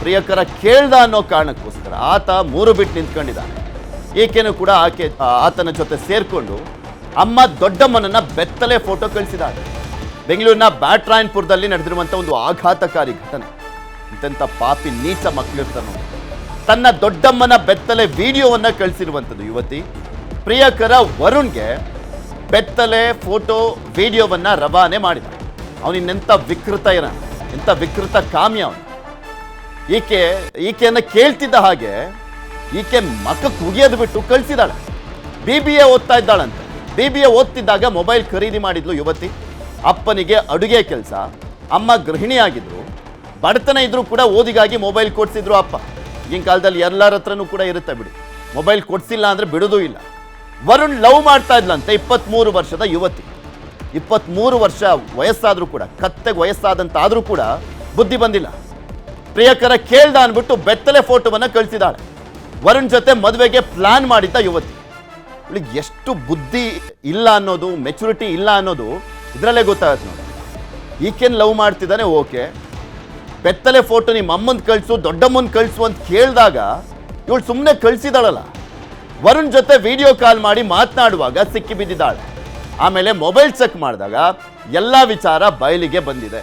ಪ್ರಿಯಕರ ಕೇಳ್ದ ಅನ್ನೋ ಕಾರಣಕ್ಕೋಸ್ಕರ ಆತ ಮೂರು ಬಿಟ್ಟು ನಿಂತ್ಕೊಂಡಿದ್ದಾನೆ. ಈಕೆನೂ ಕೂಡ ಆತನ ಜೊತೆ ಸೇರಿಕೊಂಡು ಅಮ್ಮ ದೊಡ್ಡಮ್ಮನನ್ನ ಬೆತ್ತಲೆ ಫೋಟೋ ಕಳಿಸಿದ್ದಾರೆ. ಬೆಂಗಳೂರಿನ ಬ್ಯಾಟ್ರಾಯನ್ಪುರದಲ್ಲಿ ನಡೆದಿರುವಂಥ ಒಂದು ಆಘಾತಕಾರಿ ಘಟನೆ. ಇಂತೆಂಥ ಪಾಪಿ ನೀಚ ಮಕ್ಕಳಿರ್ತಾರೆ ನೋಡಿ. ತನ್ನ ದೊಡ್ಡಮ್ಮನ ಬೆತ್ತಲೆ ವಿಡಿಯೋವನ್ನ ಕಳಿಸಿರುವಂಥದ್ದು ಯುವತಿ. ಪ್ರಿಯಕರ ವರುಣ್ಗೆ ಬೆತ್ತಲೆ ಫೋಟೋ ವಿಡಿಯೋವನ್ನ ರವಾನೆ ಮಾಡಿದ. ಅವನಿನ್ನೆಂಥ ವಿಕೃತ ಎಂಥ ವಿಕೃತ ಕಾಮ್ಯ ಅವನು. ಈಕೆಯನ್ನ ಕೇಳ್ತಿದ್ದ ಹಾಗೆ ಈಕೆ ಮಕ್ಕಕ್ಕೆ ಉಗಿಯೋದು ಬಿಟ್ಟು ಕಳಿಸಿದಾಳೆ. BBA ಓದ್ತಾ ಇದ್ದಾಳಂತೆ. BBA ಓದ್ತಿದ್ದಾಗ ಮೊಬೈಲ್ ಖರೀದಿ ಮಾಡಿದ್ಲು ಯುವತಿ. ಅಪ್ಪನಿಗೆ ಅಡುಗೆ ಕೆಲಸ, ಅಮ್ಮ ಗೃಹಿಣಿಯಾಗಿದ್ರು. ಬಡತನ ಇದ್ರೂ ಕೂಡ ಓದಿಗಾಗಿ ಮೊಬೈಲ್ ಕೊಡ್ಸಿದ್ರು ಅಪ್ಪ. ಈಗಿನ ಕಾಲದಲ್ಲಿ ಎಲ್ಲರ ಹತ್ರನೂ ಕೂಡ ಇರುತ್ತೆ ಬಿಡಿ, ಮೊಬೈಲ್ ಕೊಡ್ಸಿಲ್ಲ ಅಂದ್ರೆ ಬಿಡೋದೂ ಇಲ್ಲ. ವರುಣ್ ಲವ್ ಮಾಡ್ತಾ ಇದ್ಲಂತೆ 23 ವರ್ಷದ ಯುವತಿ. 23 ವರ್ಷ ವಯಸ್ಸಾದ್ರೂ ಕೂಡ, ಕತ್ತೆಗೆ ವಯಸ್ಸಾದಂತಾದ್ರೂ ಕೂಡ ಬುದ್ಧಿ ಬಂದಿಲ್ಲ. ಪ್ರಿಯಕರ ಕೇಳ್ದ ಅಂದ್ಬಿಟ್ಟು ಬೆತ್ತಲೆ ಫೋಟೋವನ್ನ ಕಳಿಸಿದಾಳೆ. ವರುಣ್ ಜೊತೆ ಮದುವೆಗೆ ಪ್ಲಾನ್ ಮಾಡಿದ್ದ ಯುವತಿ. ಇವಳಿಗೆ ಎಷ್ಟು ಬುದ್ಧಿ ಇಲ್ಲ ಅನ್ನೋದು, ಮೆಚುರಿಟಿ ಇಲ್ಲ ಅನ್ನೋದು ಇದರಲ್ಲೇ ಗೊತ್ತಾಗತ್ತೆ ನೋಡಿ. ಈಕೆನ್ ಲವ್ ಮಾಡ್ತಿದ್ದಾನೆ, ಓಕೆ. ಬೆತ್ತಲೆ ಫೋಟೋ ನಿಮ್ಮ ಅಮ್ಮಂದು ಕಳಿಸು, ದೊಡ್ಡಮ್ಮನ ಕಳಿಸು ಅಂತ ಕೇಳಿದಾಗ ಇವಳು ಸುಮ್ಮನೆ ಕಳಿಸಿದಾಳಲ್ಲ. ವರುಣ್ ಜೊತೆ ವಿಡಿಯೋ ಕಾಲ್ ಮಾಡಿ ಮಾತನಾಡುವಾಗ ಸಿಕ್ಕಿ ಬಿದ್ದಿದ್ದಾಳೆ. ಆಮೇಲೆ ಮೊಬೈಲ್ ಚೆಕ್ ಮಾಡಿದಾಗ ಎಲ್ಲ ವಿಚಾರ ಬಯಲಿಗೆ ಬಂದಿದೆ.